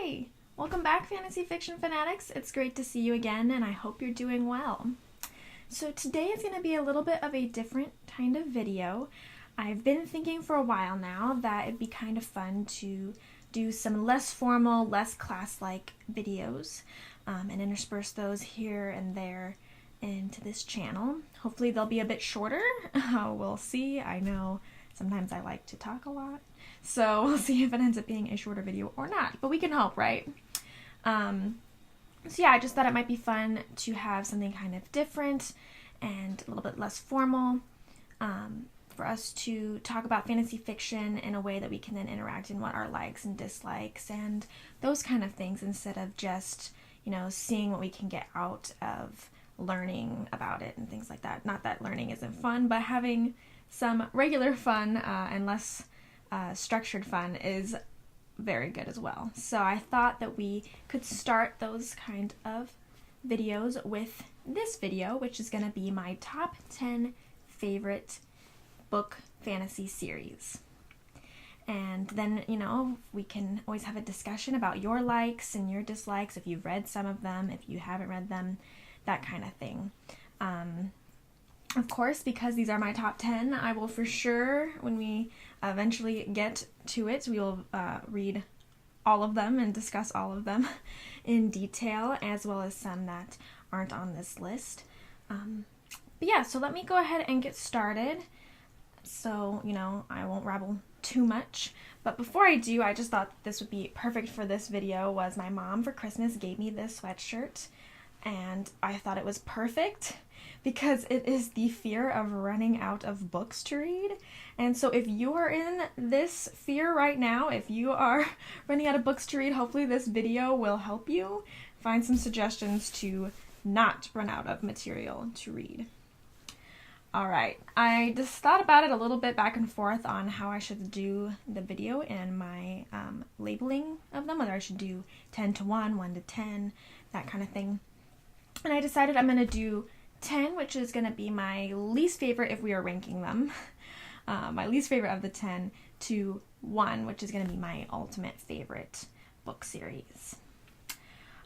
Hi! Welcome back, Fantasy Fiction Fanatics. It's great to see you again, and I hope you're doing well. So today is going to be a little bit of a different kind of video. I've been thinking for a while now that it'd be kind of fun to do some less formal, less class-like videos and intersperse those here and there into this channel. Hopefully they'll be a bit shorter. We'll see. I know sometimes I like to talk a lot, so we'll see if it ends up being a shorter video or not, but we can hope, right? So yeah, I just thought it might be fun to have something kind of different and a little bit less formal for us to talk about fantasy fiction in a way that we can then interact in what our likes and dislikes and those kind of things, instead of just, you know, seeing what we can get out of learning about it and things like that. Not that learning isn't fun, but having some regular fun and less structured fun is very good as well. So I thought that we could start those kind of videos with this video, which is going to be my top 10 favorite book fantasy series. And then, you know, we can always have a discussion about your likes and your dislikes, if you've read some of them, if you haven't read them, that kind of thing. Of course, because these are my top 10, I will for sure, when we eventually get to it, we will read all of them and discuss all of them in detail, as well as some that aren't on this list. But yeah, so let me go ahead and get started, so, you know, I won't rabble too much. But before I do, I just thought this would be perfect for this video. Was my mom for Christmas gave me this sweatshirt, and I thought it was perfect because it is the fear of running out of books to read. And so if you are in this fear right now, if you are running out of books to read, hopefully this video will help you find some suggestions to not run out of material to read. Alright, I just thought about it a little bit back and forth on how I should do the video and my labeling of them, whether I should do 10 to 1, 1 to 10, that kind of thing. And I decided I'm going to do 10, which is going to be my least favorite if we are ranking them. My least favorite of the 10 to 1, which is going to be my ultimate favorite book series.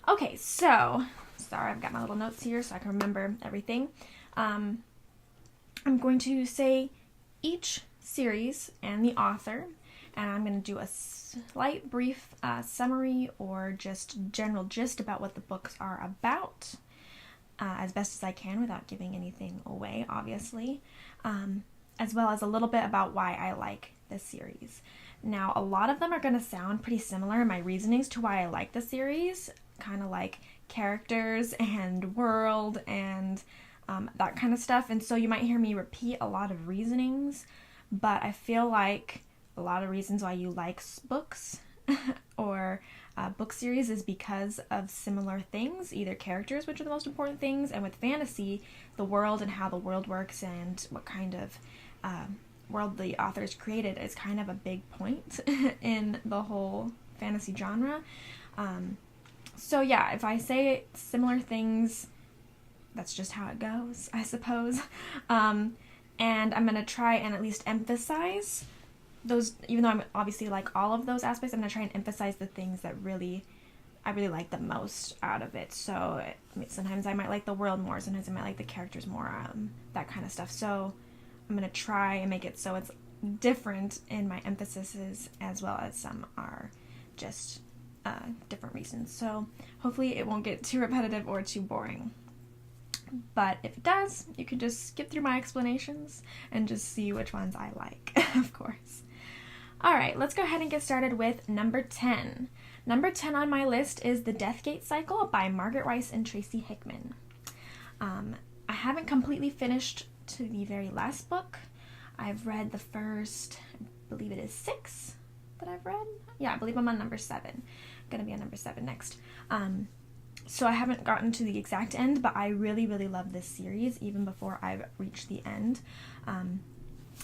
Okay, so, sorry, I've got my little notes here so I can remember everything. I'm going to say each series and the author, and I'm going to do a slight brief summary or just general gist about what the books are about, as best as I can without giving anything away, obviously, as well as a little bit about why I like this series. Now, a lot of them are going to sound pretty similar in my reasonings to why I like the series, kind of like characters and world and that kind of stuff, and so you might hear me repeat a lot of reasonings, but I feel like a lot of reasons why you like books or book series is because of similar things, either characters, which are the most important things, and with fantasy, the world and how the world works and what kind of world the authors created is kind of a big point in the whole fantasy genre. So yeah, if I say similar things, that's just how it goes, I suppose. And I'm going to try and at least emphasize those, even though I'm obviously like all of those aspects, I'm going to try and emphasize the things that I really like the most out of it. So I mean, sometimes I might like the world more, sometimes I might like the characters more, that kind of stuff. So I'm going to try and make it so it's different in my emphases, as well as some are just different reasons. So hopefully it won't get too repetitive or too boring. But if it does, you can just skip through my explanations and just see which ones I like, of course. Alright, let's go ahead and get started with number 10. Number 10 on my list is The Deathgate Cycle by Margaret Weis and Tracy Hickman. I haven't completely finished to the very last book. I've read the first, I believe it is 6 that I've read. Yeah, I believe I'm on number 7. I'm going to be on number 7 next. So I haven't gotten to the exact end, but I really, really love this series, even before I've reached the end.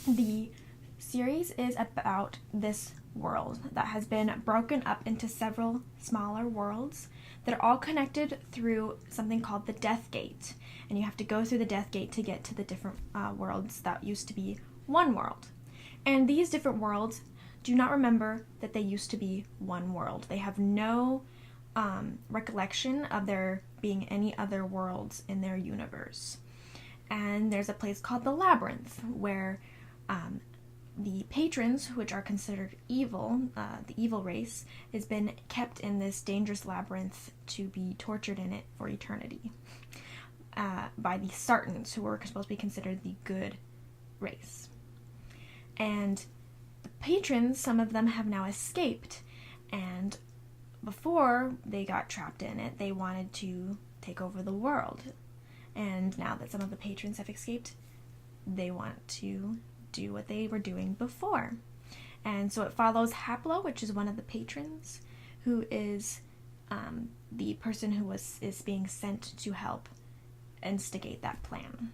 The series is about this world that has been broken up into several smaller worlds that are all connected through something called the Death Gate. And you have to go through the Death Gate to get to the different worlds that used to be one world. And these different worlds do not remember that they used to be one world. They have no recollection of there being any other worlds in their universe. And there's a place called the Labyrinth where the patrons, which are considered evil, the evil race, has been kept in this dangerous labyrinth to be tortured in it for eternity by the Sartans, who were supposed to be considered the good race. And the patrons, some of them have now escaped, and before they got trapped in it, they wanted to take over the world. And now that some of the patrons have escaped, they want to do what they were doing before. And so it follows Haplo, which is one of the patrons, who is the person who is being sent to help instigate that plan.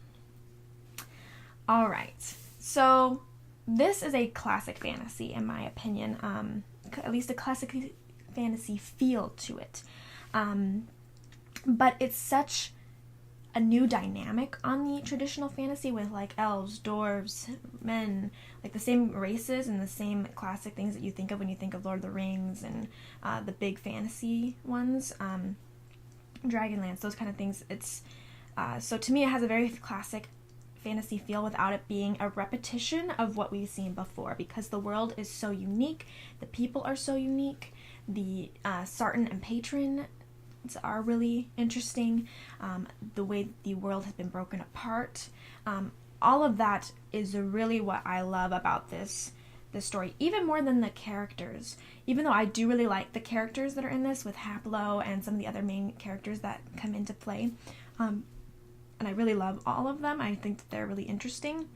All right, so this is a classic fantasy, in my opinion, at least a classic fantasy feel to it. But it's such a new dynamic on the traditional fantasy with like elves, dwarves, men, like the same races and the same classic things that you think of when you think of Lord of the Rings and the big fantasy ones, Dragonlance, those kind of things. It's so to me it has a very classic fantasy feel without it being a repetition of what we've seen before, because the world is so unique, the people are so unique, the Sartan and patron are really interesting, the way the world has been broken apart, all of that is really what I love about this story, even more than the characters. Even though I do really like the characters that are in this with Haplo and some of the other main characters that come into play, and I really love all of them. I think that they're really interesting.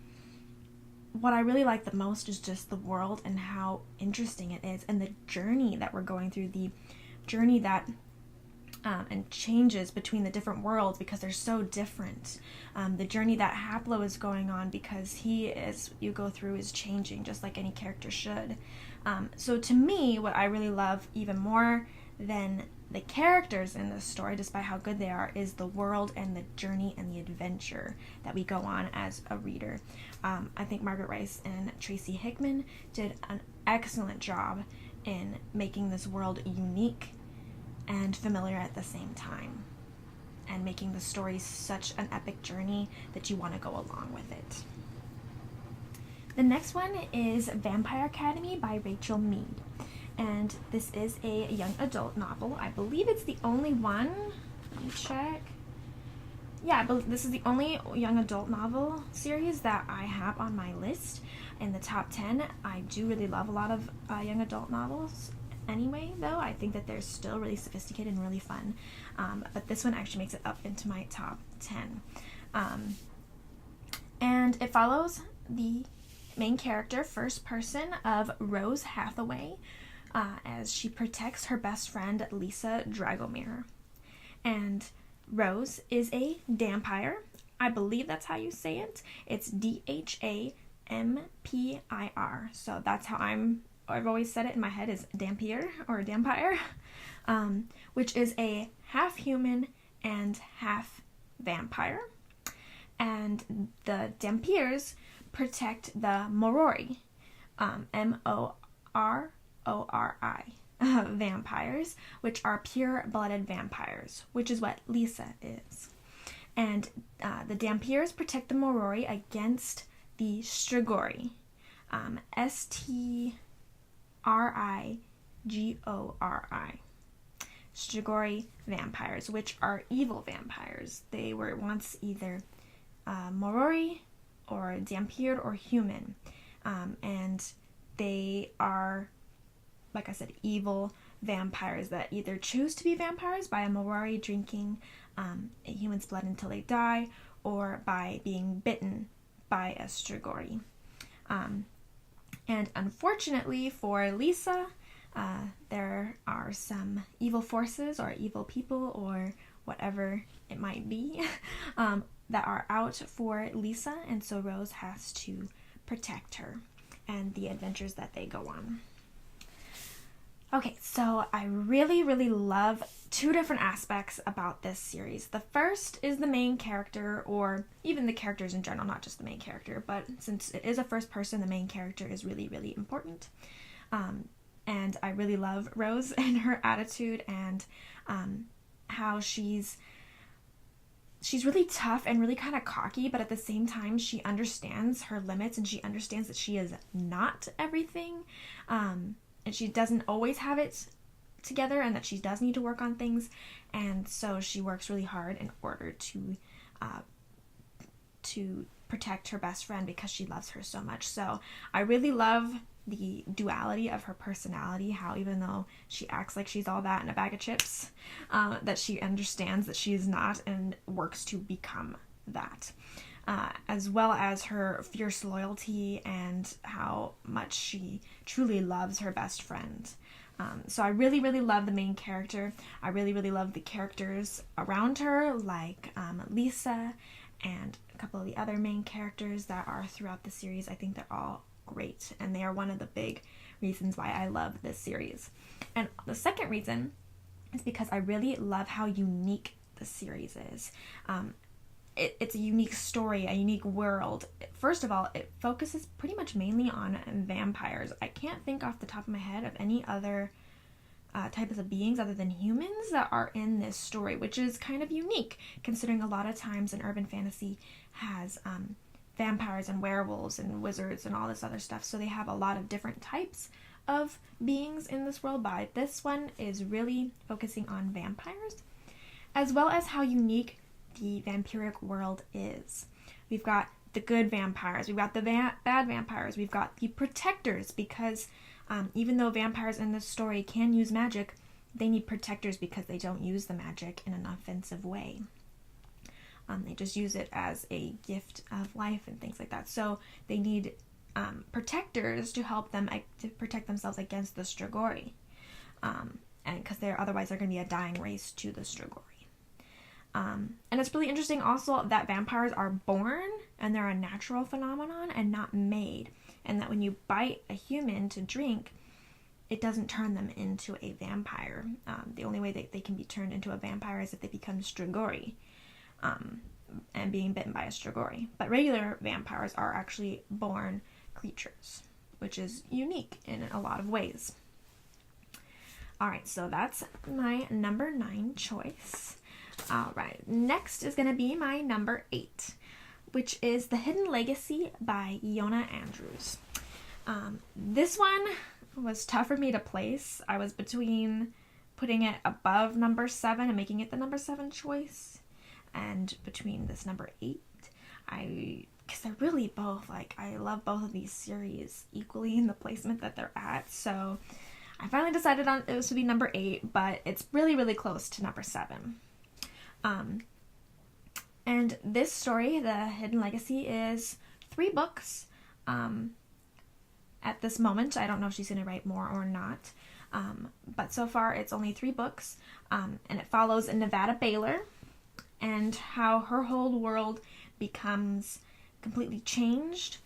What I really like the most is just the world and how interesting it is, and the journey that we're going through, the journey that and changes between the different worlds because they're so different. The journey that Haplo is going on, because you go through, is changing just like any character should. So to me, what I really love even more than the characters in this story, despite how good they are, is the world and the journey and the adventure that we go on as a reader. I think Margaret Rice and Tracy Hickman did an excellent job in making this world unique and familiar at the same time, and making the story such an epic journey that you want to go along with it. The next one is Vampire Academy by Rachel Mead, and this is a young adult novel. I believe it's the only one. Let me check. Yeah, I believe this is the only young adult novel series that I have on my list in the top 10. I do really love a lot of young adult novels. Anyway, though, I think that they're still really sophisticated and really fun, but this one actually makes it up into my top 10. And it follows the main character, first person, of Rose Hathaway, as she protects her best friend, Lisa Dragomir. And Rose is a Dampire. I believe that's how you say it. It's Dhampir. So that's how I've always said it in my head, is Dampier or Dampire, which is a half human and half vampire. And the Dampiers protect the Morori, Morori, vampires, which are pure-blooded vampires, which is what Lisa is. And the Dampiers protect the Morori against the Strigoi, Strigori, Strigoi vampires, which are evil vampires. They were once either Morori or Dampier or human, and they are, like I said, evil vampires that either choose to be vampires by a Morori drinking a human's blood until they die, or by being bitten by a Strigoi. And unfortunately for Lisa, there are some evil forces or evil people or whatever it might be that are out for Lisa, and so Rose has to protect her and the adventures that they go on. Okay, so I really, really love two different aspects about this series. The first is the main character, or even the characters in general, not just the main character, but since it is a first person, the main character is really, really important. And I really love Rose and her attitude, and how she's really tough and really kind of cocky, but at the same time she understands her limits, and she understands that she is not everything, and she doesn't always have it together, and that she does need to work on things, and so she works really hard in order to protect her best friend because she loves her so much. So I really love the duality of her personality, how even though she acts like she's all that in a bag of chips, that she understands that she is not and works to become that. As well as her fierce loyalty and how much she truly loves her best friend. So I really, really love the main character. I really, really love the characters around her, like Lisa and a couple of the other main characters that are throughout the series. I think they're all great, and they are one of the big reasons why I love this series. And the second reason is because I really love how unique the series is. It's a unique story, a unique world. First of all, it focuses pretty much mainly on vampires. I can't think off the top of my head of any other types of beings other than humans that are in this story, which is kind of unique considering a lot of times an urban fantasy has vampires and werewolves and wizards and all this other stuff. So they have a lot of different types of beings in this world, but this one is really focusing on vampires, as well as how unique the vampiric world is. We've got the good vampires, we've got the bad vampires, we've got the protectors, because even though vampires in this story can use magic, they need protectors because they don't use the magic in an offensive way. They just use it as a gift of life and things like that. So they need protectors to help them to protect themselves against the Strigoi, and because otherwise they're going to be a dying race to the Strigoi. And it's really interesting also that vampires are born and they're a natural phenomenon and not made, and that when you bite a human to drink, it doesn't turn them into a vampire. The only way that they can be turned into a vampire is if they become Strigoi, and being bitten by a Strigoi. But regular vampires are actually born creatures, which is unique in a lot of ways. Alright, so that's my number 9 choice. Alright, next is going to be my number 8, which is The Hidden Legacy by Iona Andrews. This one was tough for me to place. I was between putting it above number 7 and making it the number 7 choice, and between this number 8. Because they're really both, I love both of these series equally in the placement that they're at, so I finally decided on it was to be number 8, but it's really, really close to number 7. And this story, The Hidden Legacy, is 3 books at this moment. I don't know if she's going to write more or not, but so far it's only 3 books, and it follows Nevada Baylor and how her whole world becomes completely changed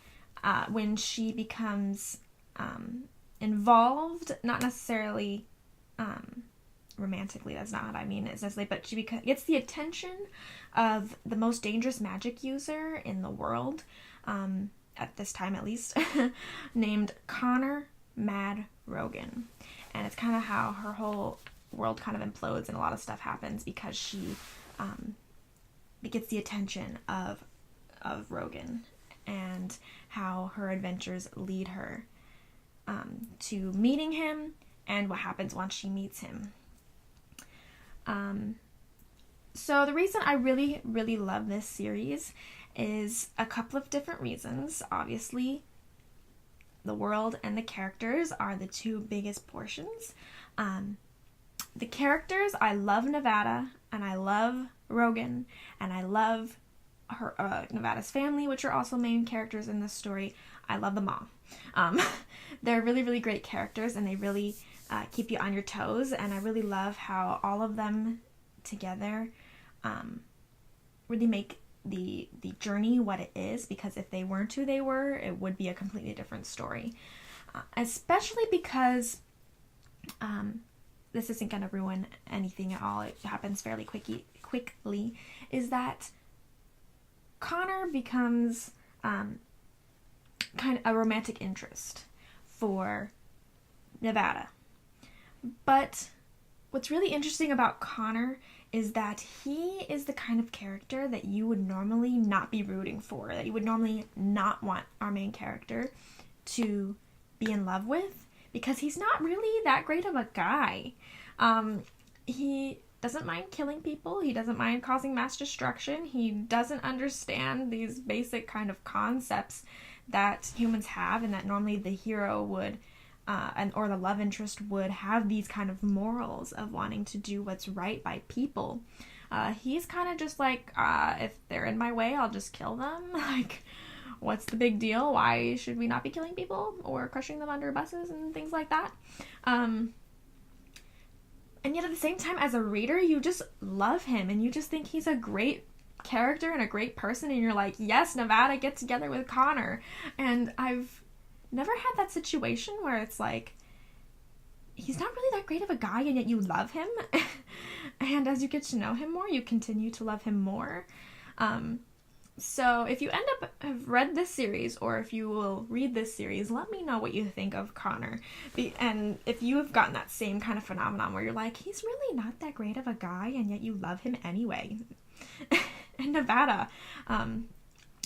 when she becomes involved, not necessarily romantically, that's not what I mean necessarily, but she gets the attention of the most dangerous magic user in the world, at this time at least, named Connor Mad Rogan. And it's kind of how her whole world kind of implodes and a lot of stuff happens because she gets the attention of Rogan, and how her adventures lead her to meeting him and what happens once she meets him. So the reason I really, really love this series is a couple of different reasons. Obviously, the world and the characters are the 2 biggest portions. The characters, I love Nevada, and I love Rogan, and I love her Nevada's family, which are also main characters in this story. I love them all. They're really, really great characters, and they really keep you on your toes, and I really love how all of them together really make the journey what it is, because if they weren't who they were, it would be a completely different story. Especially because this isn't going to ruin anything at all, it happens fairly quickly, is that Connor becomes kind of a romantic interest for Nevada. But what's really interesting about Connor is that he is the kind of character that you would normally not be rooting for, that you would normally not want our main character to be in love with, because he's not really that great of a guy. He doesn't mind killing people. He doesn't mind causing mass destruction. He doesn't understand these basic kind of concepts that humans have, and that normally the hero would or the love interest would have these kind of morals of wanting to do what's right by people. He's kind of just like, if they're in my way, I'll just kill them. Like, what's the big deal? Why should we not be killing people or crushing them under buses and things like that? And yet at the same time, as a reader, you just love him and you just think he's a great character and a great person, and you're like, yes, Nevada, get together with Connor. And I've never had that situation where it's like, he's not really that great of a guy and yet you love him. And as you get to know him more, you continue to love him more. So if you end up have read this series, or if you will read this series, let me know what you think of Connor. And if you have gotten that same kind of phenomenon where you're like, he's really not that great of a guy and yet you love him anyway. And Nevada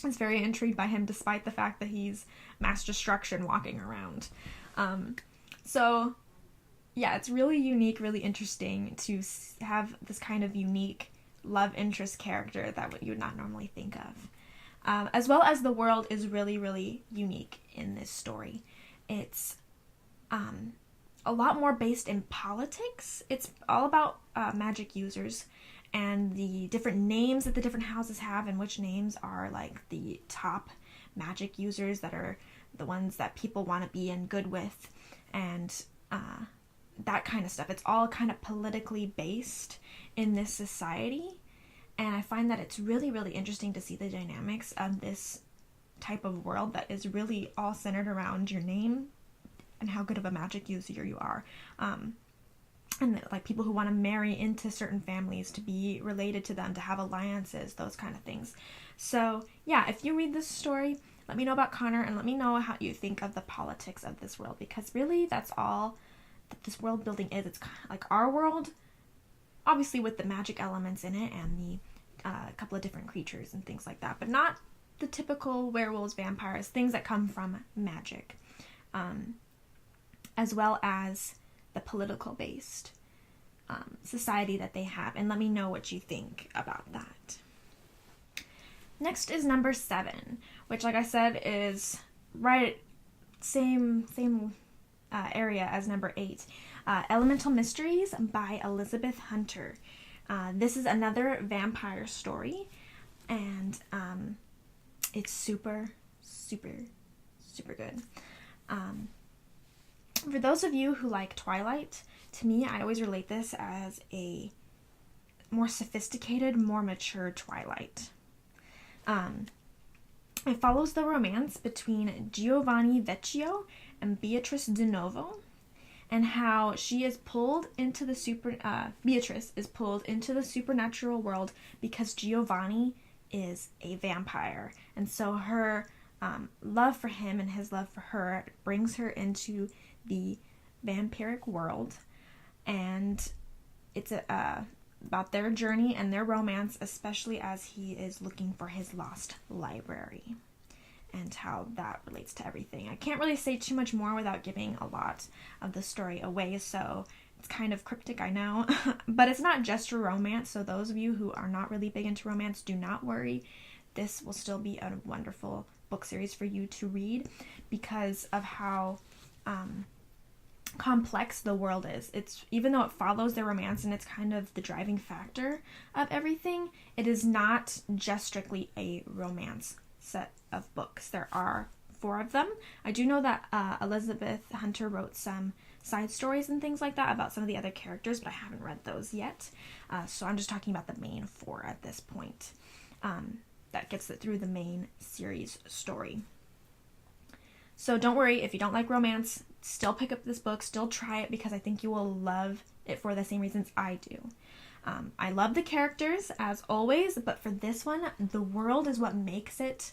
is very intrigued by him despite the fact that he's mass destruction walking around. So yeah, it's really unique, really interesting to have this kind of unique love interest character that you would not normally think of. As well as the world is really, really unique in this story. It's a lot more based in politics. It's all about magic users and the different names that the different houses have, and which names are like the top magic users that are the ones that people want to be in good with, and that kind of stuff. It's all kind of politically based in this society, and I find that it's really, really interesting to see the dynamics of this type of world that is really all centered around your name and how good of a magic user you are. And like people who want to marry into certain families, to be related to them, to have alliances, those kind of things. So yeah, if you read this story, let me know about Connor, and let me know how you think of the politics of this world, because really that's all that this world building is. It's kind of like our world, obviously with the magic elements in it and the couple of different creatures and things like that, but not the typical werewolves, vampires, things that come from magic, as well as the political based society that they have. And let me know what you think about that. Next is number 7, which, like I said, is right same area as number 8. Elemental Mysteries by Elizabeth Hunter. This is another vampire story, and it's super, super, super good. For those of you who like Twilight, to me, I always relate this as a more sophisticated, more mature Twilight. It follows the romance between Giovanni Vecchio and Beatrice De Novo, and how she is pulled into the Beatrice is pulled into the supernatural world because Giovanni is a vampire, and so her love for him and his love for her brings her into the vampiric world, and it's about their journey and their romance, especially as he is looking for his lost library and how that relates to everything. I can't really say too much more without giving a lot of the story away, so it's kind of cryptic, I know, but it's not just a romance, so those of you who are not really big into romance, do not worry. This will still be a wonderful book series for you to read because of how complex the world is. It's, even though it follows the romance and it's kind of the driving factor of everything, it is not just strictly a romance set of books. There are 4 of them. I do know that Elizabeth Hunter wrote some side stories and things like that about some of the other characters, but I haven't read those yet. So I'm just talking about the main 4 at this point. That gets it through the main series story. So don't worry if you don't like romance, still pick up this book, still try it, because I think you will love it for the same reasons I do. I love the characters, as always, but for this one, the world is what makes it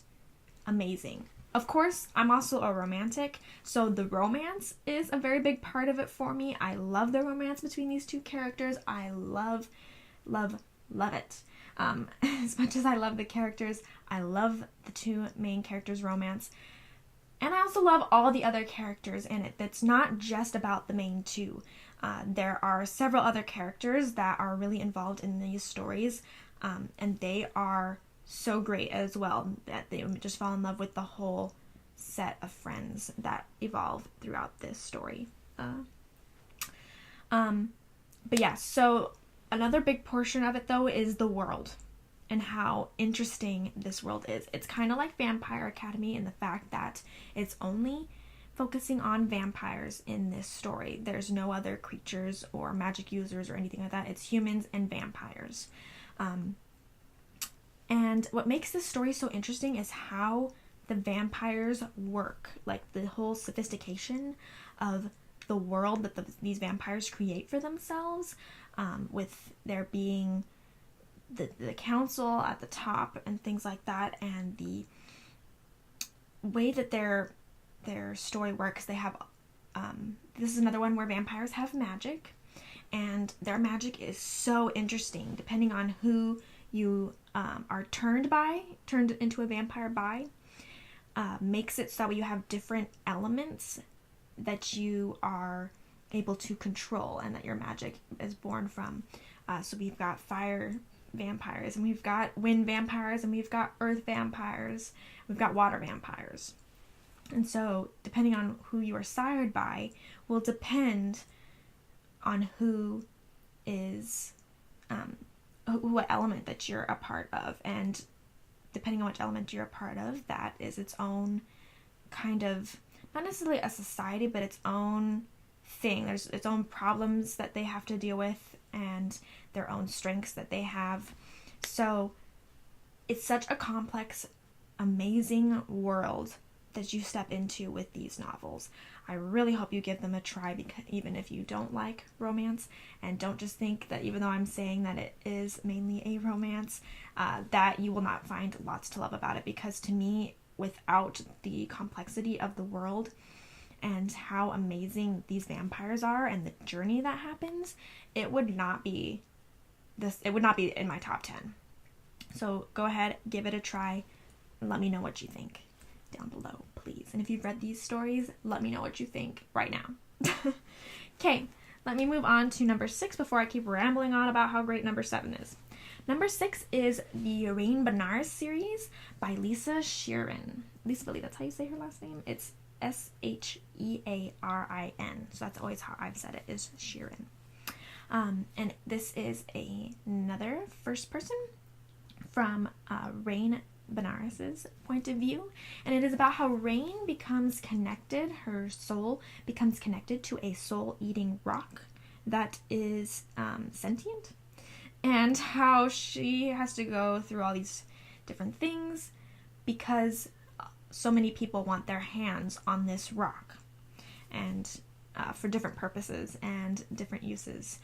amazing. Of course, I'm also a romantic, so the romance is a very big part of it for me. I love the romance between these two characters. I love, love, love it. As much as I love the characters, I love the two main characters' romance. And I also love all the other characters in it. That's not just about the main two. There are several other characters that are really involved in these stories, and they are so great as well that they just fall in love with the whole set of friends that evolve throughout this story. But yeah, so another big portion of it though is the world and how interesting this world is. It's kind of like Vampire Academy in the fact that it's only focusing on vampires in this story. There's no other creatures or magic users or anything like that. It's humans and vampires. And what makes this story so interesting is how the vampires work, like the whole sophistication of the world that these vampires create for themselves, with there being the council at the top and things like that, and the way that their story works. They have this is another one where vampires have magic, and their magic is so interesting depending on who you are turned into a vampire by. Makes it so that you have different elements that you are able to control and that your magic is born from. So we've got fire vampires, and we've got wind vampires, and we've got earth vampires, we've got water vampires. And so depending on who you are sired by will depend on who is what element that you're a part of. And depending on which element you're a part of, that is its own kind of, not necessarily a society, but its own thing. There's its own problems that they have to deal with and their own strengths that they have. So it's such a complex, amazing world that you step into with these novels. I really hope you give them a try, because even if you don't like romance, and don't just think that even though I'm saying that it is mainly a romance, that you will not find lots to love about it, because to me, without the complexity of the world and how amazing these vampires are and the journey that happens, it would not be in my top 10. So go ahead, give it a try, and let me know what you think down below, please. And if you've read these stories, let me know what you think right now. Okay, let me move on to number 6 before I keep rambling on about how great number 7 is. Number 6 is the Rain Benares series by Lisa Sheeran. Lisa, I believe that's how you say her last name. It's Shearin. So that's always how I've said it, is Sheeran. And this is another first person from Rain Benares's point of view, and it is about how Rain becomes connected, her soul becomes connected to a soul-eating rock that is sentient, and how she has to go through all these different things because so many people want their hands on this rock, and for different purposes and different uses.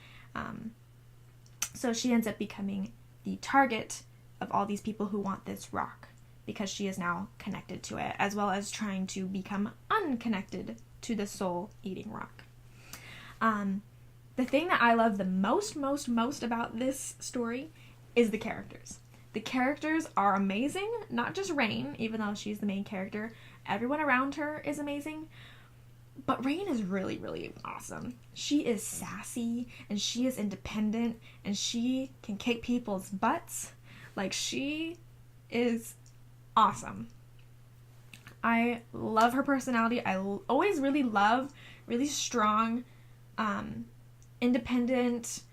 So she ends up becoming the target of all these people who want this rock because she is now connected to it, as well as trying to become unconnected to the soul-eating rock. The thing that I love the most about this story is the characters. The characters are amazing, not just Rain, even though she's the main character. Everyone around her is amazing, but Rain is really, really awesome. She is sassy, and she is independent, and she can kick people's butts. Like, she is awesome. I love her personality. I always really love really strong, independent,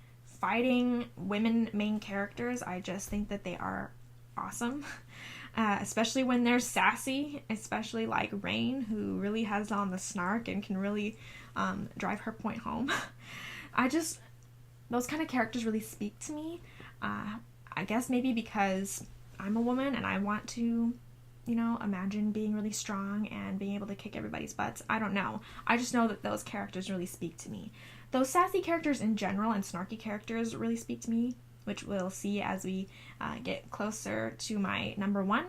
fighting women main characters. I just think that they are awesome. Especially when they're sassy, especially like Rain, who really has on the snark and can really drive her point home. Those kind of characters really speak to me. I guess maybe because I'm a woman and I want to, imagine being really strong and being able to kick everybody's butts. I don't know. I just know that those characters really speak to me. Those sassy characters in general and snarky characters really speak to me, which we'll see as we get closer to my number 1.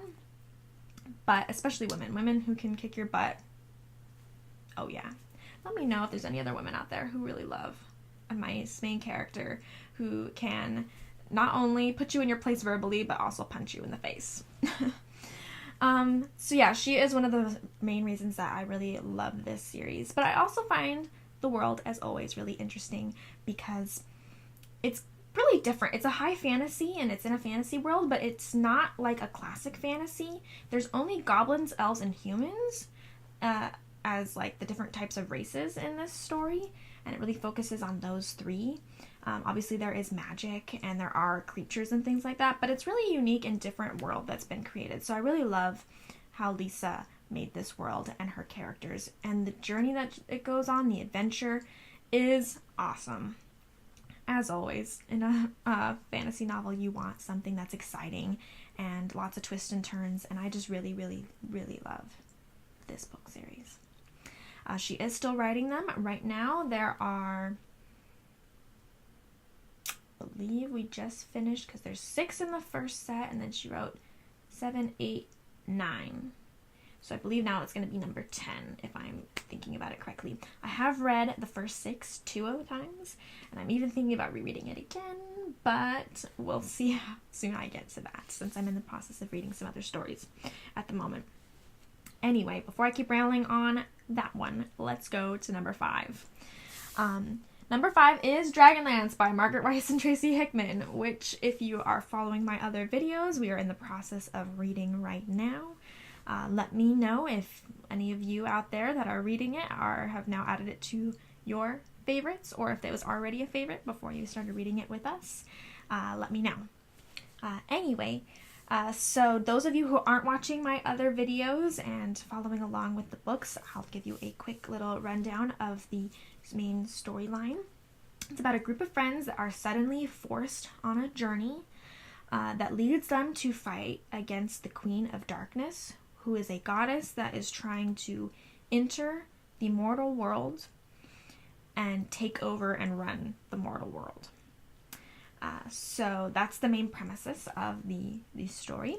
but especially women who can kick your butt. Oh yeah. Let me know if there's any other women out there who really love my main character, who can not only put you in your place verbally, but also punch you in the face. So yeah, she is one of the main reasons that I really love this series. But I also find the world, as always, really interesting because it's really different. It's a high fantasy and it's in a fantasy world, but it's not like a classic fantasy. There's only goblins, elves, and humans as like the different types of races in this story, and it really focuses on those three. Obviously there is magic and there are creatures and things like that, but it's really a unique and different world that's been created. So I really love how Lisa made this world and her characters, and the journey that it goes on, the adventure, is awesome. As always, in a fantasy novel, you want something that's exciting and lots of twists and turns, and I just really, really, really love this book series. She is still writing them. Right now, there are, I believe we just finished, because there's 6 in the first set, and then she wrote 7, 8, 9. So I believe now it's going to be number 10, if I'm thinking about it correctly. I have read the first 6 2 other times, and I'm even thinking about rereading it again, but we'll see how soon I get to that, since I'm in the process of reading some other stories at the moment. Anyway, before I keep rambling on that one, let's go to number 5. Number 5 is Dragonlance by Margaret Weis and Tracy Hickman, which, if you are following my other videos, we are in the process of reading right now. Let me know if any of you out there that are reading it have now added it to your favorites, or if it was already a favorite before you started reading it with us. Let me know. Anyway, so those of you who aren't watching my other videos and following along with the books, I'll give you a quick little rundown of the main storyline. It's about a group of friends that are suddenly forced on a journey that leads them to fight against the Queen of Darkness, who is a goddess that is trying to enter the mortal world and take over and run the mortal world. So that's the main premises of the story.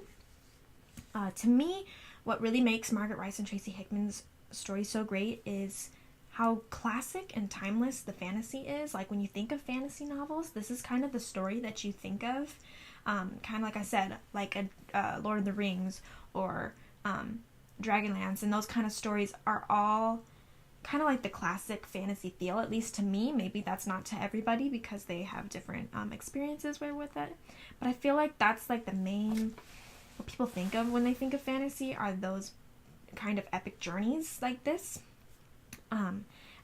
To me, what really makes Margaret Weis and Tracy Hickman's story so great is how classic and timeless the fantasy is. Like, when you think of fantasy novels, this is kind of the story that you think of. Kind of like I said, like a Lord of the Rings or Dragonlance, and those kind of stories are all kind of like the classic fantasy feel, at least to me. Maybe that's not to everybody because they have different experiences with it, but I feel like that's like the main, what people think of when they think of fantasy are those kind of epic journeys like this,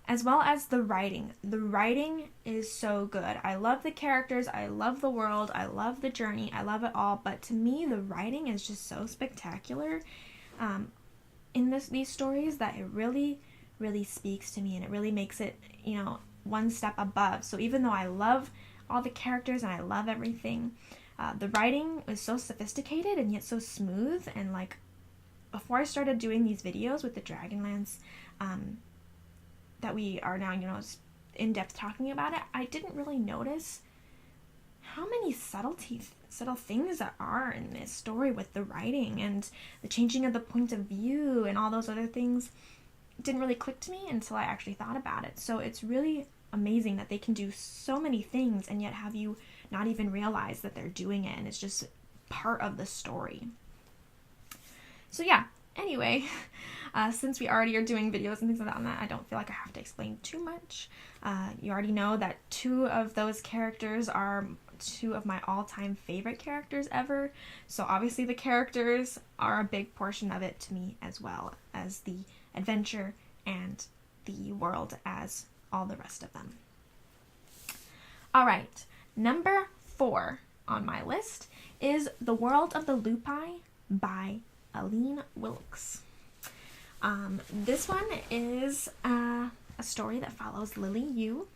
as well as the writing. The writing is so good. I love the characters, I love the world, I love the journey, I love it all, but to me the writing is just so spectacular in these stories that it really speaks to me, and it really makes it, one step above. So even though I love all the characters and I love everything, the writing is so sophisticated and yet so smooth. And like, before I started doing these videos with the Dragonlance that we are now, in depth talking about it, I didn't really notice how many subtle things there are in this story with the writing and the changing of the point of view and all those other things. Didn't really click to me until I actually thought about it. So it's really amazing that they can do so many things and yet have you not even realize that they're doing it, and it's just part of the story. So yeah, anyway, since we already are doing videos and things like that on that, I don't feel like I have to explain too much. You already know that 2 of those characters are 2 of my all-time favorite characters ever, so obviously the characters are a big portion of it to me, as well as the adventure and the world as all the rest of them. Alright, number 4 on my list is The World of the Lupi by Aline Wilkes. This one is a story that follows Lily Yu.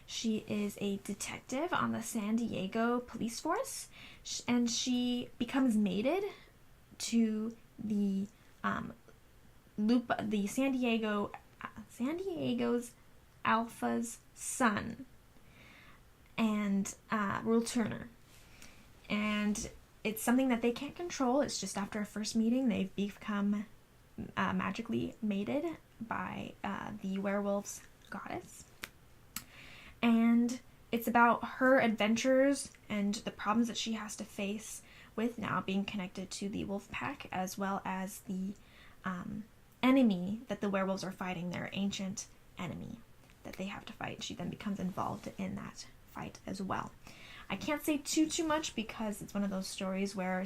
She is a detective on the San Diego police force, and she becomes mated to the San Diego's Alpha's son, and Rule Turner. And it's something that they can't control. It's just after a first meeting, they've become magically mated by the werewolf's goddess. And it's about her adventures and the problems that she has to face with now being connected to the wolf pack, as well as the enemy that the werewolves are fighting, their ancient enemy that they have to fight. She then becomes involved in that fight as well. I can't say too much because it's one of those stories where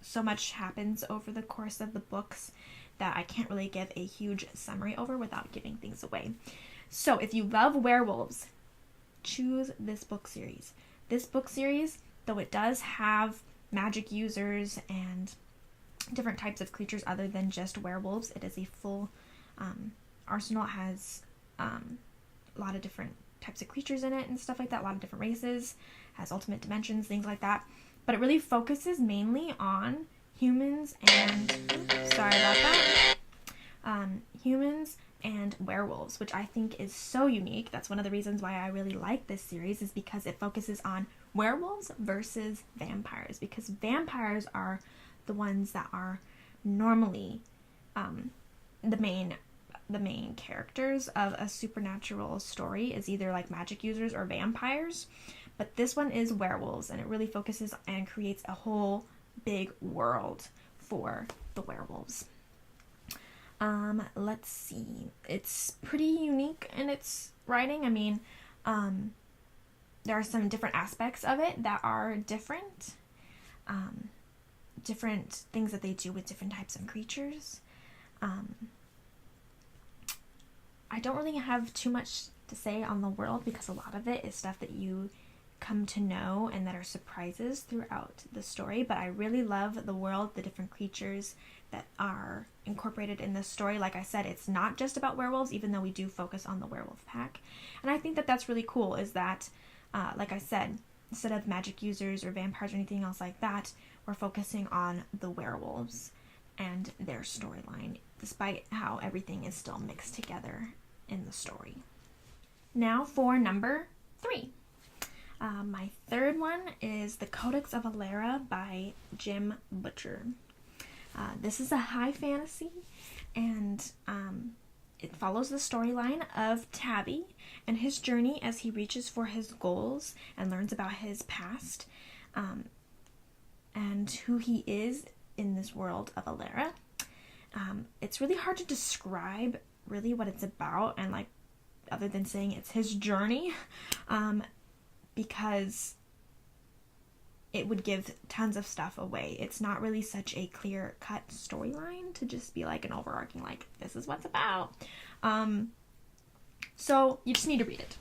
so much happens over the course of the books that I can't really give a huge summary over without giving things away. So if you love werewolves, choose this book series. This book series, though it does have magic users and different types of creatures other than just werewolves, it is a full arsenal. It has a lot of different types of creatures in it and stuff like that, a lot of different races, has ultimate dimensions, things like that. But it really focuses mainly on humans and humans and werewolves, which I think is so unique. That's one of the reasons why I really like this series, is because it focuses on werewolves versus vampires, because vampires are the ones that are normally the main characters of a supernatural story, is either like magic users or vampires. But this one is werewolves, and it really focuses and creates a whole big world for the werewolves. Let's see. It's pretty unique in its writing. I mean, there are some different aspects of it that are different. Different things that they do with different types of creatures. I don't really have too much to say on the world because a lot of it is stuff that you come to know and that are surprises throughout the story, but I really love the world, the different creatures that are incorporated in this story. Like I said, it's not just about werewolves, even though we do focus on the werewolf pack. And I think that that's really cool, is that, like I said, instead of magic users or vampires or anything else like that, we're focusing on the werewolves and their storyline, despite how everything is still mixed together in the story. Now for number 3. My third one is The Codex of Alera by Jim Butcher. This is a high fantasy, and it follows the storyline of Tabby and his journey as he reaches for his goals and learns about his past and who he is in this world of Alera. It's really hard to describe really what it's about, and like, other than saying it's his journey, because it would give tons of stuff away. It's not really such a clear-cut storyline to just be like an overarching, like, this is what's about. So you just need to read it.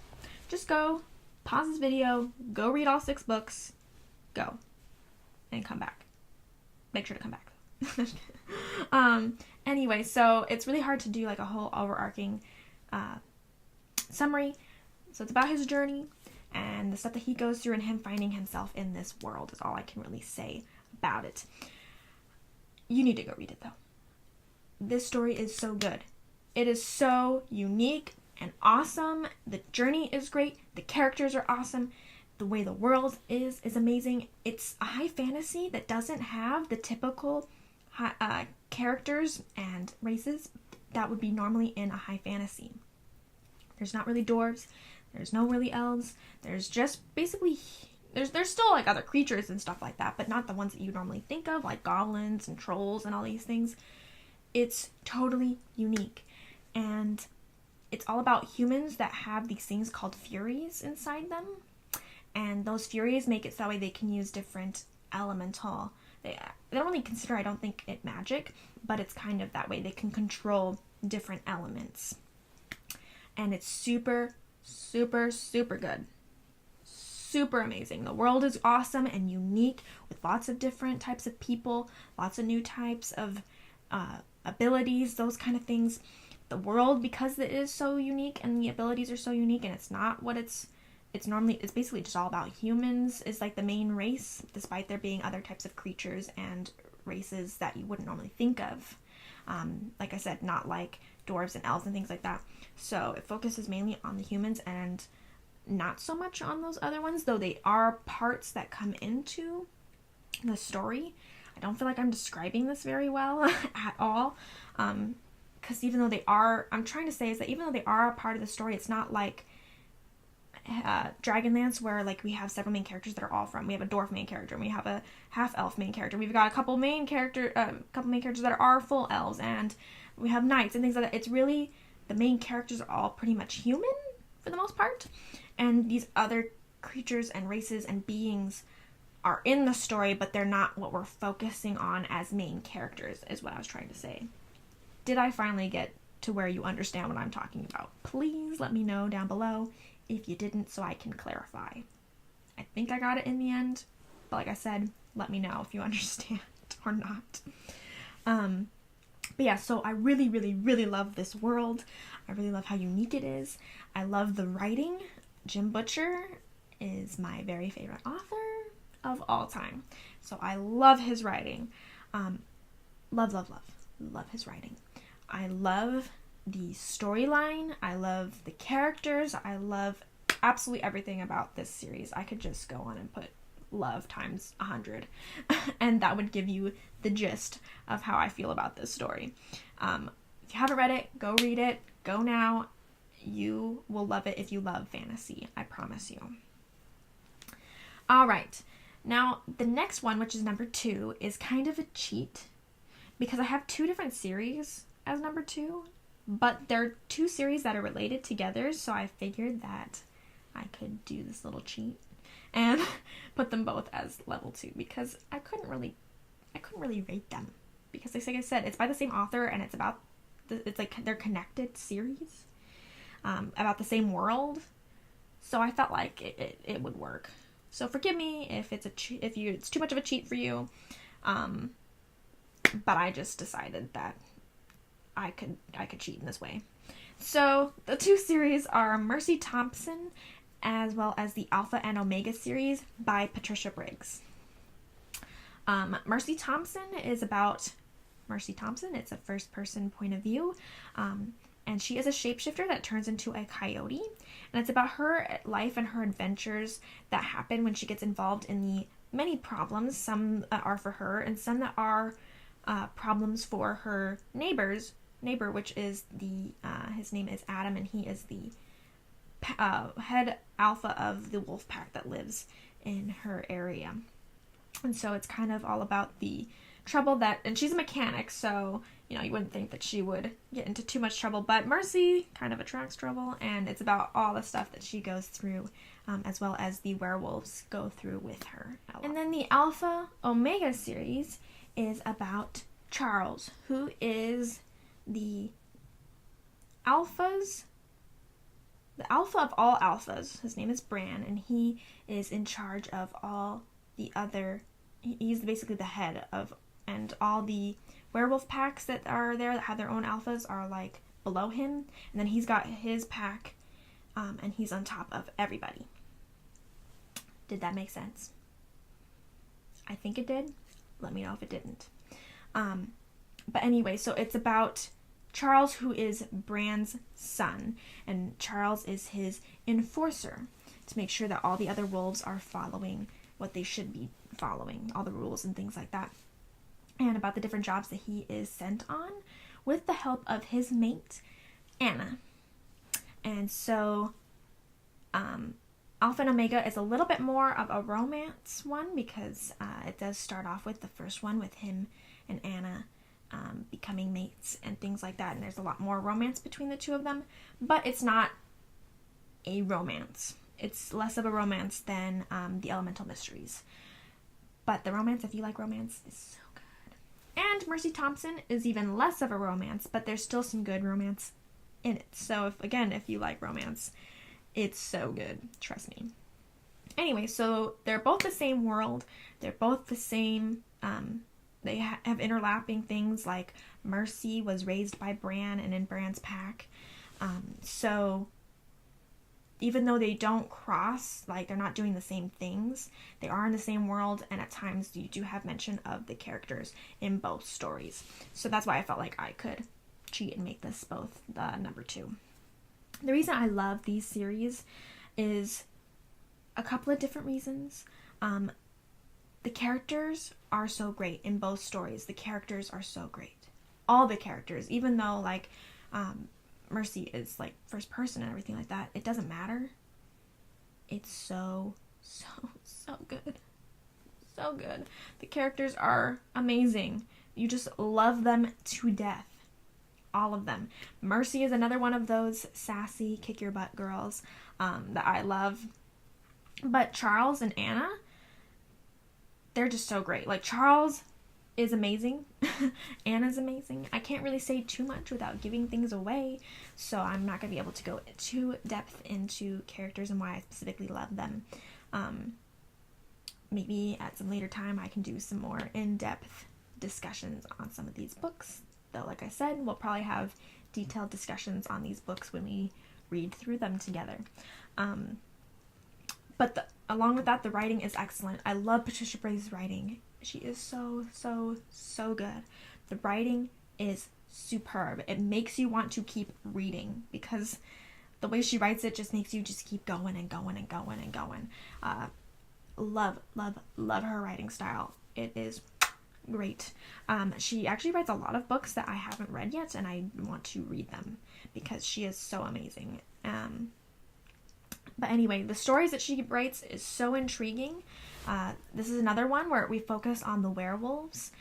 Just go, pause this video, go read all 6 books, go, and come back. Make sure to come back. Anyway, so it's really hard to do like a whole overarching summary. So it's about his journey and the stuff that he goes through and him finding himself in this world is all I can really say about it. You need to go read it though. This story is so good. It is so unique and awesome. The journey is great. The characters are awesome. The way the world is amazing. It's a high fantasy that doesn't have the typical characters and races that would be normally in a high fantasy. There's not really dwarves. There's no really elves. There's just basically, there's still like other creatures and stuff like that, but not the ones that you normally think of, like goblins and trolls and all these things. It's totally unique. And it's all about humans that have these things called furies inside them. And those furies make it so that way they can use different elemental. They don't really consider, I don't think, it magic, but it's kind of that way. They can control different elements. And it's super, super, super good. Super amazing. The world is awesome and unique with lots of different types of people, lots of new types of abilities, those kind of things. The world, because it is so unique and the abilities are so unique, and it's not what it's normally, it's basically just all about humans is like the main race, despite there being other types of creatures and races that you wouldn't normally think of. Like I said, not like dwarves and elves and things like that. So it focuses mainly on the humans and not so much on those other ones, though they are parts that come into the story. I don't feel like I'm describing this very well at all. Because even though they are, I'm trying to say is that even though they are a part of the story, it's not like Dragonlance, where like we have several main characters that are all from. We have a dwarf main character, and we have a half-elf main character. We've got a couple main characters that are full elves, and we have knights and things like that. It's really, the main characters are all pretty much human for the most part, and these other creatures and races and beings are in the story, but they're not what we're focusing on as main characters, is what I was trying to say. Did I finally get to where you understand what I'm talking about? Please let me know down below if you didn't, so I can clarify. I think I got it in the end, but like I said, let me know if you understand or not. But yeah, so I really, really, really love this world. I really love how unique it is. I love the writing. Jim Butcher is my very favorite author of all time. So I love his writing. Love his writing. I love the storyline. I love the characters. I love absolutely everything about this series. I could just go on and put love times 100 and that would give you the gist of how I feel about this story. If you haven't read it, go read it. Go now. You will love it if you love fantasy. I promise you. All right. Now, the next one, which is number 2, is kind of a cheat because I have 2 different series as number 2, but they're 2 series that are related together, so I figured that I could do this little cheat and put them both as level 2 because I couldn't really rate them because, like I said, it's by the same author and it's about it's like they're connected series about the same world, so I felt like it would work. So forgive me if it's it's too much of a cheat for you, but I just decided that I could cheat in this way. So the 2 series are Mercy Thompson as well as the Alpha and Omega series by Patricia Briggs. Mercy Thompson is about Mercy Thompson. It's a first-person point of view, and she is a shapeshifter that turns into a coyote, and it's about her life and her adventures that happen when she gets involved in the many problems, some that are for her and some that are problems for her neighbor, which is his name is Adam, and he is the head alpha of the wolf pack that lives in her area. And so it's kind of all about the trouble and she's a mechanic, so you wouldn't think that she would get into too much trouble, but Mercy kind of attracts trouble, and it's about all the stuff that she goes through, as well as the werewolves go through with her. And then the Alpha Omega series is about Charles, who is the alpha of all alphas. His name is Bran, and he is in charge of all the other, he's basically the head of, and all the werewolf packs that are there that have their own alphas are like below him, and then he's got his pack, and he's on top of everybody. Did that make sense? I think it did. Let me know if it didn't. But anyway, so it's about Charles, who is Bran's son, and Charles is his enforcer to make sure that all the other wolves are following what they should be following, all the rules and things like that, and about the different jobs that he is sent on with the help of his mate, Anna. And so Alpha and Omega is a little bit more of a romance one because it does start off with the first one with him and Anna becoming mates and things like that, and there's a lot more romance between the 2 of them, but it's not a romance. It's less of a romance than the Elemental Mysteries. But the romance, if you like romance, is so good. And Mercy Thompson is even less of a romance, but there's still some good romance in it. So if you like romance, it's so good. Trust me. Anyway, so they're both the same world. They're both the same. They have overlapping things, like Mercy was raised by Bran and in Bran's pack. So even though they don't cross, like they're not doing the same things, they are in the same world, and at times you do have mention of the characters in both stories. So that's why I felt like I could cheat and make this both the number 2. The reason I love these series is a couple of different reasons. The characters are so great in both stories. The characters are so great. All the characters, even though like Mercy is like first person and everything like that, it doesn't matter. It's so good. So good. The characters are amazing. You just love them to death. All of them. Mercy is another one of those sassy, kick your butt girls that I love. But Charles and Anna, they're just so great. Like, Charles is amazing. Anna's amazing. I can't really say too much without giving things away, so I'm not going to be able to go too depth into characters and why I specifically love them. Maybe at some later time I can do some more in-depth discussions on some of these books. Though, like I said, we'll probably have detailed discussions on these books when we read through them together. But along with that, the writing is excellent. I love Patricia Bray's writing. She is so good. The writing is superb. It makes you want to keep reading because the way she writes it just makes you just keep going and going and going and going. Love her writing style. It is great. She actually writes a lot of books that I haven't read yet, and I want to read them because she is so amazing. But anyway, the stories that she writes is so intriguing. This is another one where we focus on the werewolves,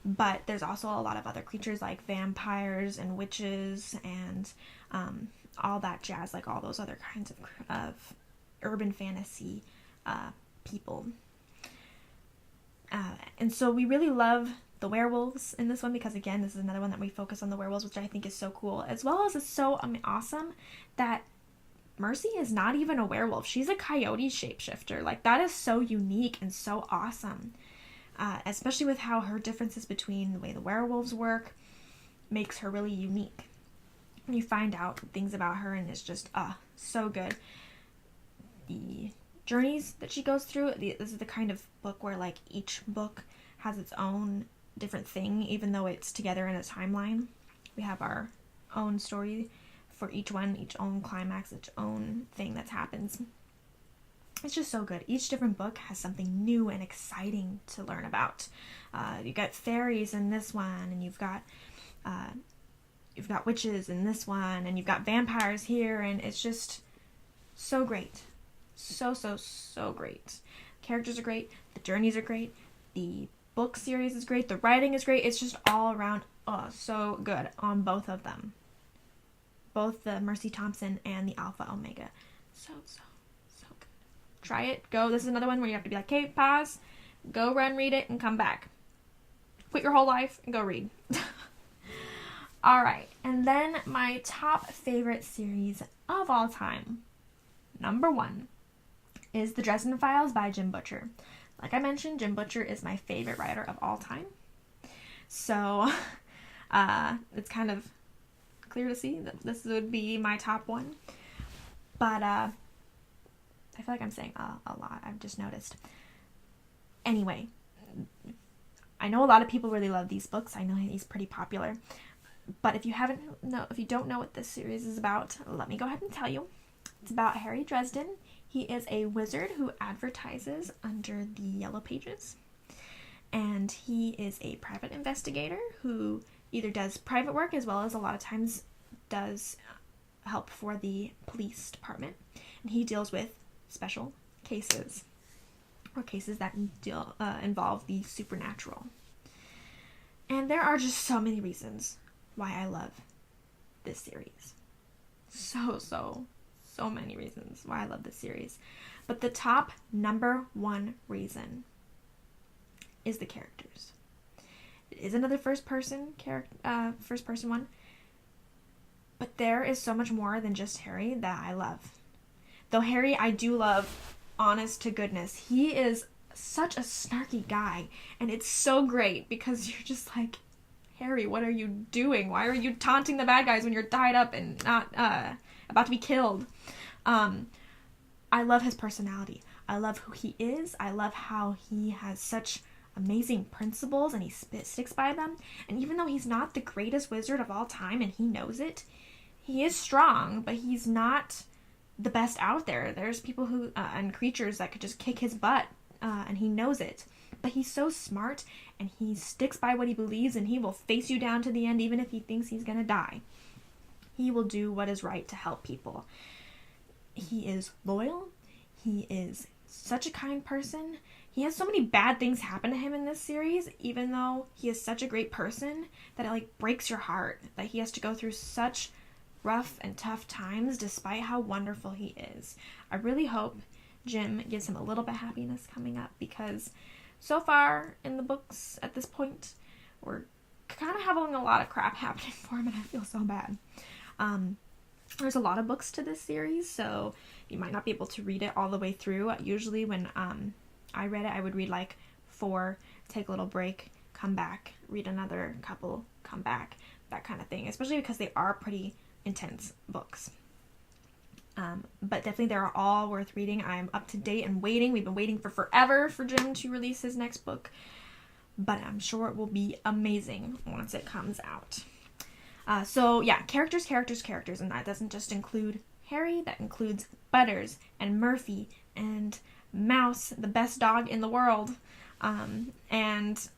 but there's also a lot of other creatures like vampires and witches and all that jazz, like all those other kinds of urban fantasy people. And so we really love the werewolves in this one because, again, this is another one that we focus on the werewolves, which I think is so cool, as well as it's so awesome that Mercy is not even a werewolf. She's a coyote shapeshifter. Like, that is so unique and so awesome. Especially with how her differences between the way the werewolves work makes her really unique. You find out things about her and it's just, so good. The journeys that she goes through, this is the kind of book where, like, each book has its own different thing, even though it's together in a timeline. We have our own story for each one, each own climax, each own thing that happens. It's just so good. Each different book has something new and exciting to learn about. You got fairies in this one, and you've got witches in this one, and you've got vampires here, and it's just so great. So great. Characters are great. The journeys are great. The book series is great. The writing is great. It's just all around so good on both of them. Both the Mercy Thompson and the Alpha Omega. So good. Try it. Go. This is another one where you have to be like, okay, pause, go run, read it, and come back. Quit your whole life and go read. Alright, and then my top favorite series of all time, number 1, is The Dresden Files by Jim Butcher. Like I mentioned, Jim Butcher is my favorite writer of all time. So, it's kind of clear to see that this would be my top one. But, I feel like I'm saying a lot, I've just noticed. Anyway, I know a lot of people really love these books. I know he's pretty popular. But if you don't know what this series is about, let me go ahead and tell you. It's about Harry Dresden. He is a wizard who advertises under the Yellow Pages. And he is a private investigator who either does private work as well as a lot of times does help for the police department. And he deals with special cases or cases that involve the supernatural. And there are just so many reasons why I love this series. So many reasons why I love this series. But the top number 1 reason is the characters. It is another first person one. But there is so much more than just Harry that I love. Though Harry, I do love, honest to goodness. He is such a snarky guy. And it's so great because you're just like, Harry, what are you doing? Why are you taunting the bad guys when you're tied up and not about to be killed? I love his personality. I love who he is. I love how he has such amazing principles and he sticks by them. And even though he's not the greatest wizard of all time and he knows it, he is strong, but he's not the best out there. There's people who and creatures that could just kick his butt and he knows it. but he's so smart and he sticks by what he believes, and he will face you down to the end even if he thinks he's gonna die. He will do what is right to help people. He is loyal. He is such a kind person. He has so many bad things happen to him in this series, even though he is such a great person, that it like breaks your heart that he has to go through such rough and tough times despite how wonderful he is. I really hope Jim gives him a little bit of happiness coming up, because so far in the books at this point, we're kind of having a lot of crap happening for him, and I feel so bad. There's a lot of books to this series, so you might not be able to read it all the way through. Usually when I read it, I would read like 4, take a little break, come back, read another couple, come back, that kind of thing, especially because they are pretty intense books. But definitely they're all worth reading. I'm up to date and waiting. We've been waiting for forever for Jim to release his next book, but I'm sure it will be amazing once it comes out. So yeah, characters, and that doesn't just include Harry, that includes Butters and Murphy and Mouse, the best dog in the world, and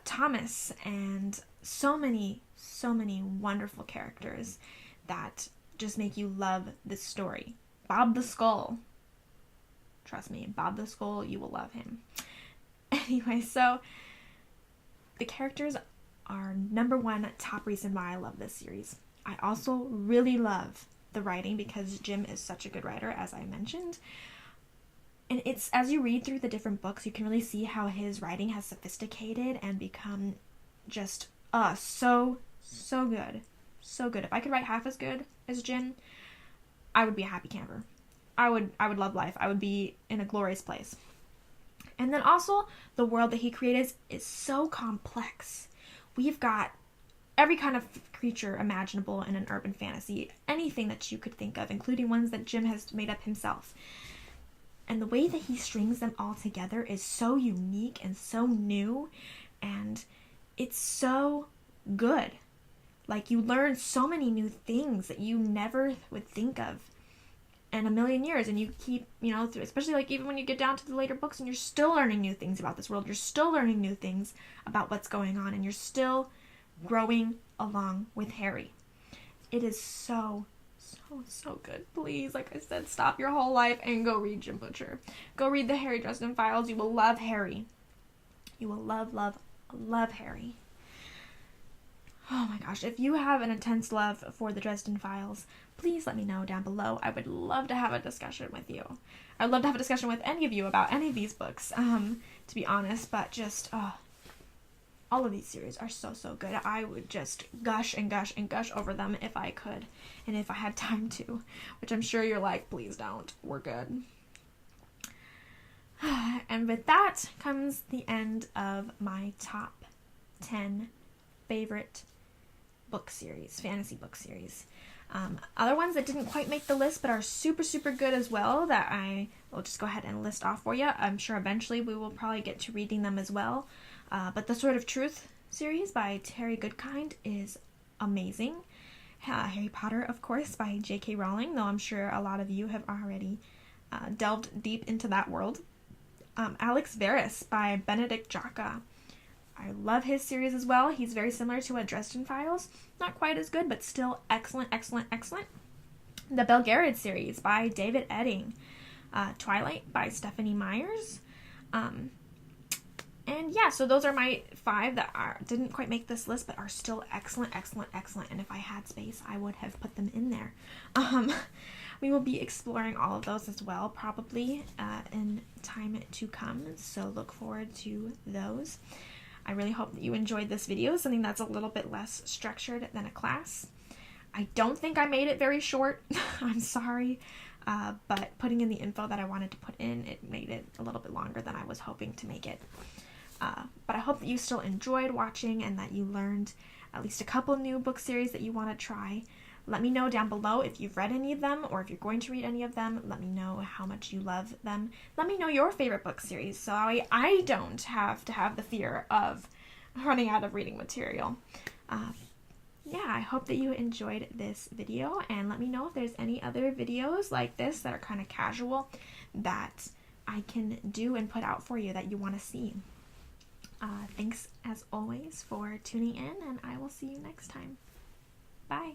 Thomas, and so many wonderful characters that just make you love this story. Bob the Skull. Trust me, Bob the Skull, you will love him. Anyway, so the characters are number one top reason why I love this series. I also really love the writing because Jim is such a good writer, as I mentioned. And it's, as you read through the different books, you can really see how his writing has sophisticated and become just so good. So good. If I could write half as good as Jim, I would be a happy camper. I would love life. I would be in a glorious place. And then also, the world that he created is so complex. We've got every kind of creature imaginable in an urban fantasy, anything that you could think of, including ones that Jim has made up himself. And the way that he strings them all together is so unique and so new, and it's so good. Like, you learn so many new things that you never would think of in a million years, and you keep, especially like even when you get down to the later books and you're still learning new things about this world, you're still learning new things about what's going on, and you're still growing along with Harry. It is so good. Please, like I said, stop your whole life and go read Jim Butcher. Go read the Harry Dresden Files. You will love Harry. You will love Harry. Oh my gosh, if you have an intense love for the Dresden Files, please let me know down below. I would love to have a discussion with you. I'd love to have a discussion with any of you about any of these books, to be honest, but just, all of these series are so good. I would just gush and gush over them if I could, and if I had time to, which I'm sure you're like, please don't, we're good. And with that comes the end of my top 10 favorite book series, fantasy book series. Other ones that didn't quite make the list but are super good as well, that I will just go ahead and list off for you. I'm sure eventually we will probably get to reading them as well. But the Sword of Truth series by Terry Goodkind is amazing. Harry Potter, of course, by J.K. Rowling, though I'm sure a lot of you have already delved deep into that world. Alex Verus by Benedict Jocka. I love his series as well. He's very similar to Dresden Files. Not quite as good, but still excellent. The Belgariad series by David Edding. Twilight by Stephanie Myers. And yeah, so those are my 5 that didn't quite make this list, but are still excellent. And if I had space, I would have put them in there. We will be exploring all of those as well, probably in time to come. So look forward to those. I really hope that you enjoyed this video, something that's a little bit less structured than a class. I don't think I made it very short. I'm sorry. But putting in the info that I wanted to put in, it made it a little bit longer than I was hoping to make it. But I hope that you still enjoyed watching and that you learned at least a couple new book series that you want to try. Let me know down below if you've read any of them, or if you're going to read any of them. Let me know how much you love them. Let me know your favorite book series so I don't have to have the fear of running out of reading material. Yeah, I hope that you enjoyed this video, and let me know if there's any other videos like this that are kind of casual that I can do and put out for you that you want to see. Thanks as always for tuning in, and I will see you next time. Bye.